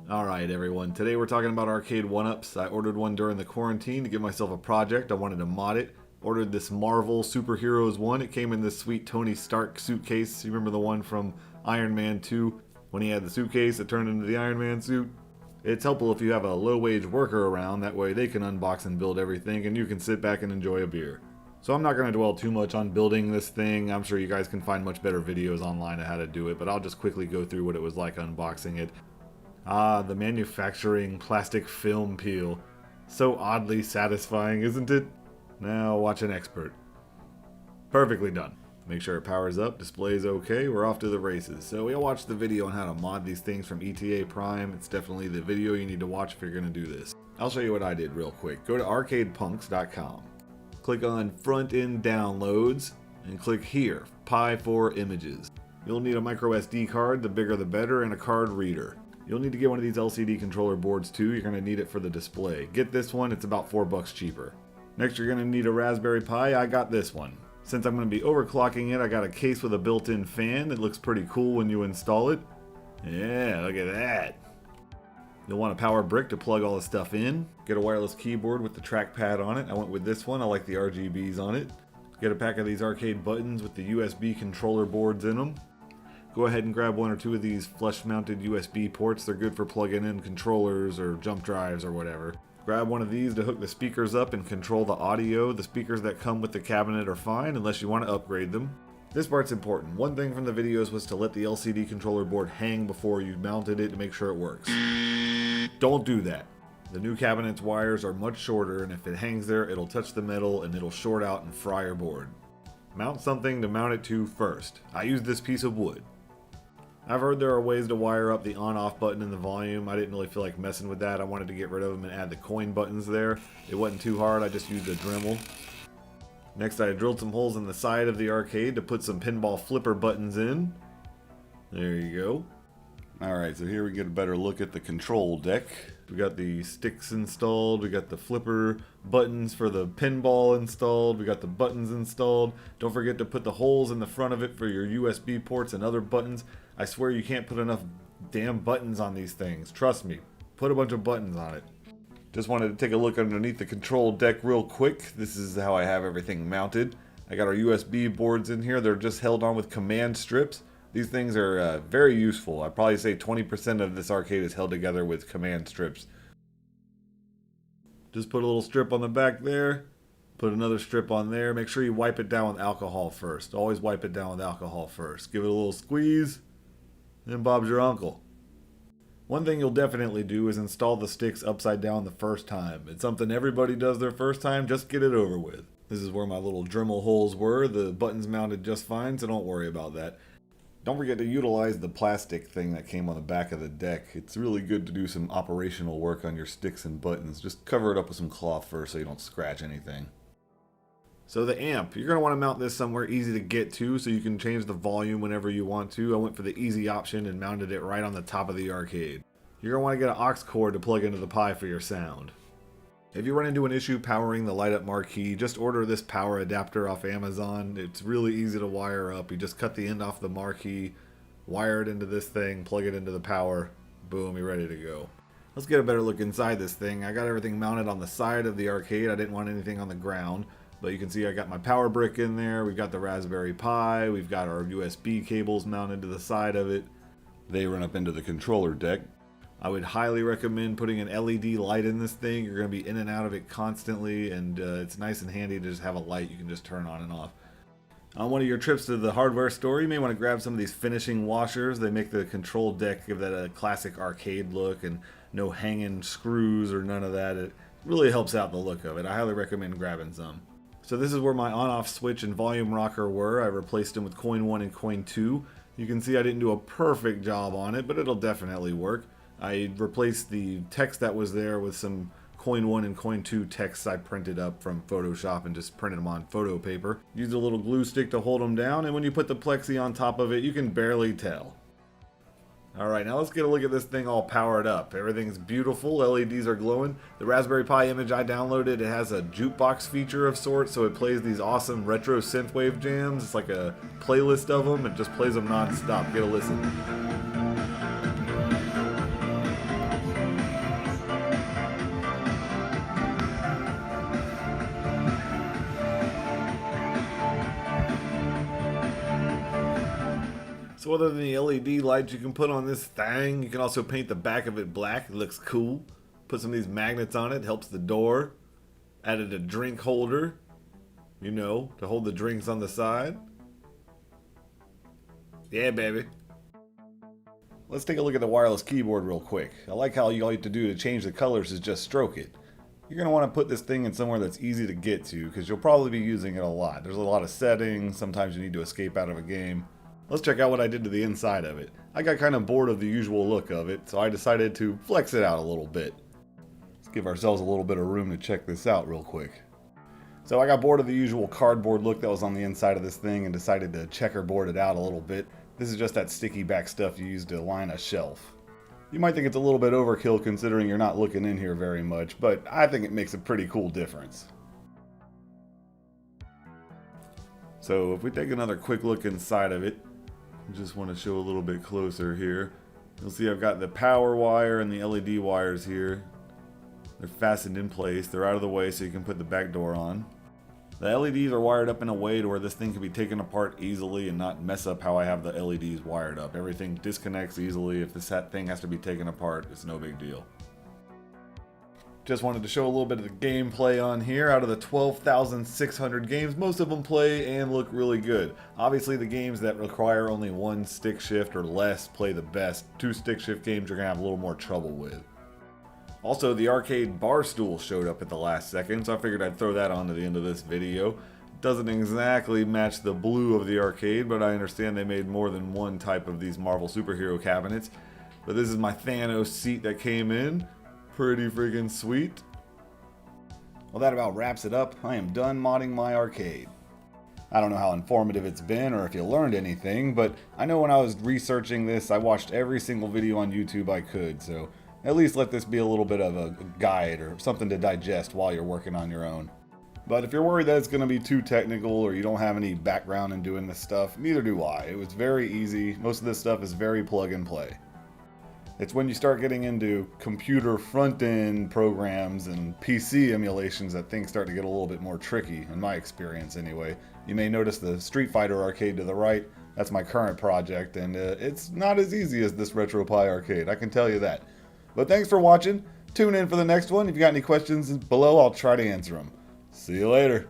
Alright everyone, today we're talking about Arcade1Ups. I ordered one during the quarantine to give myself a project. I wanted to mod it. Ordered this Marvel Superheroes one. It came in this sweet Tony Stark suitcase. You remember the one from Iron Man 2? When he had the suitcase that turned into the Iron Man suit? It's helpful if you have a low-wage worker around, that way they can unbox and build everything and you can sit back and enjoy a beer. So I'm not going to dwell too much on building this thing. I'm sure you guys can find much better videos online on how to do it, but I'll just quickly go through what it was like unboxing it. Ah, the manufacturing plastic film peel. So oddly satisfying, isn't it? Now watch an expert. Perfectly done. Make sure it powers up, display's okay, we're off to the races. So we'll watch the video on how to mod these things from ETA Prime. It's definitely the video you need to watch if you're going to do this. I'll show you what I did real quick. Go to arcadepunks.com. Click on Front End Downloads and click here, Pi 4 Images. You'll need a micro SD card, the bigger the better, and a card reader. You'll need to get one of these LCD controller boards too. You're going to need it for the display. Get this one, it's about $4 cheaper. Next you're going to need a Raspberry Pi. I got this one. Since I'm going to be overclocking it, I got a case with a built-in fan. It looks pretty cool when you install it. Yeah, look at that. You'll want a power brick to plug all the stuff in. Get a wireless keyboard with the trackpad on it. I went with this one. I like the RGBs on it. Get a pack of these arcade buttons with the USB controller boards in them. Go ahead and grab one or two of these flush-mounted USB ports. They're good for plugging in controllers or jump drives or whatever. Grab one of these to hook the speakers up and control the audio. The speakers that come with the cabinet are fine unless you want to upgrade them. This part's important. One thing from the videos was to let the LCD controller board hang before you mounted it to make sure it works. Don't do that. The new cabinet's wires are much shorter, and if it hangs there, it'll touch the metal and it'll short out and fry your board. Mount something to mount it to first. I used this piece of wood. I've heard there are ways to wire up the on-off button and the volume. I didn't really feel like messing with that. I wanted to get rid of them and add the coin buttons there. It wasn't too hard, I just used a Dremel. Next I drilled some holes in the side of the arcade to put some pinball flipper buttons in. There you go. Alright, so here we get a better look at the control deck. We got the sticks installed, we got the flipper buttons for the pinball installed, we got the buttons installed. Don't forget to put the holes in the front of it for your USB ports and other buttons. I swear you can't put enough damn buttons on these things. Trust me. Put a bunch of buttons on it. Just wanted to take a look underneath the control deck real quick. This is how I have everything mounted. I got our USB boards in here. They're just held on with command strips. These things are very useful. I'd probably say 20% of this arcade is held together with command strips. Just put a little strip on the back there. Put another strip on there. Make sure you wipe it down with alcohol first. Always wipe it down with alcohol first. Give it a little squeeze. Then Bob's your uncle. One thing you'll definitely do is install the sticks upside down the first time. It's something everybody does their first time, just get it over with. This is where my little Dremel holes were. The buttons mounted just fine, so don't worry about that. Don't forget to utilize the plastic thing that came on the back of the deck. It's really good to do some operational work on your sticks and buttons. Just cover it up with some cloth first so you don't scratch anything. So the amp, you're going to want to mount this somewhere easy to get to so you can change the volume whenever you want to. I went for the easy option and mounted it right on the top of the arcade. You're going to want to get an aux cord to plug into the Pi for your sound. If you run into an issue powering the light up marquee, just order this power adapter off Amazon. It's really easy to wire up. You just cut the end off the marquee, wire it into this thing, plug it into the power, boom, you're ready to go. Let's get a better look inside this thing. I got everything mounted on the side of the arcade. I didn't want anything on the ground. But you can see I got my power brick in there, we've got the Raspberry Pi, we've got our USB cables mounted to the side of it. They run up into the controller deck. I would highly recommend putting an LED light in this thing. You're going to be in and out of it constantly, and it's nice and handy to just have a light you can just turn on and off. On one of your trips to the hardware store, you may want to grab some of these finishing washers. They make the control deck give that a classic arcade look and no hanging screws or none of that. It really helps out the look of it. I highly recommend grabbing some. So this is where my on-off switch and volume rocker were. I replaced them with coin 1 and coin 2. You can see I didn't do a perfect job on it, but it'll definitely work. I replaced the text that was there with some coin 1 and coin 2 texts I printed up from Photoshop and just printed them on photo paper. Used a little glue stick to hold them down, and when you put the plexi on top of it, you can barely tell. Alright, now let's get a look at this thing all powered up. Everything's beautiful, LEDs are glowing. The Raspberry Pi image I downloaded, it has a jukebox feature of sorts, so it plays these awesome retro synthwave jams. It's like a playlist of them, it just plays them non-stop. Get a listen. So other than the LED lights you can put on this thing, you can also paint the back of it black. It looks cool. Put some of these magnets on it, helps the door. Added a drink holder, you know, to hold the drinks on the side. Yeah, baby. Let's take a look at the wireless keyboard real quick. I like how all you have to do to change the colors is just stroke it. You're going to want to put this thing in somewhere that's easy to get to because you'll probably be using it a lot. There's a lot of settings, sometimes you need to escape out of a game. Let's check out what I did to the inside of it. I got kind of bored of the usual look of it, so I decided to flex it out a little bit. Let's give ourselves a little bit of room to check this out real quick. So I got bored of the usual cardboard look that was on the inside of this thing and decided to checkerboard it out a little bit. This is just that sticky back stuff you use to line a shelf. You might think it's a little bit overkill considering you're not looking in here very much, but I think it makes a pretty cool difference. So if we take another quick look inside of it, I just want to show a little bit closer here. You'll see I've got the power wire and the LED wires here. They're fastened in place. They're out of the way so you can put the back door on. The LEDs are wired up in a way to where this thing can be taken apart easily and not mess up how I have the LEDs wired up. Everything disconnects easily. If this thing has to be taken apart, it's no big deal. Just wanted to show a little bit of the gameplay on here. Out of the 12,600 games, most of them play and look really good. Obviously the games that require only one stick shift or less play the best. 2 stick shift games you're going to have a little more trouble with. Also, the arcade bar stool showed up at the last second, so I figured I'd throw that on to the end of this video. Doesn't exactly match the blue of the arcade, but I understand they made more than one type of these Marvel superhero cabinets. But this is my Thanos seat that came in. Pretty friggin' sweet. Well, that about wraps it up. I am done modding my arcade. I don't know how informative it's been or if you learned anything, but I know when I was researching this, I watched every single video on YouTube I could, so at least let this be a little bit of a guide or something to digest while you're working on your own. But if you're worried that it's going to be too technical or you don't have any background in doing this stuff, neither do I. It was very easy. Most of this stuff is very plug and play. It's when you start getting into computer front-end programs and PC emulations that things start to get a little bit more tricky, in my experience anyway. You may notice the Street Fighter arcade to the right. That's my current project, and it's not as easy as this Retropie arcade, I can tell you that. But thanks for watching. Tune in for the next one. If you got any questions below, I'll try to answer them. See you later.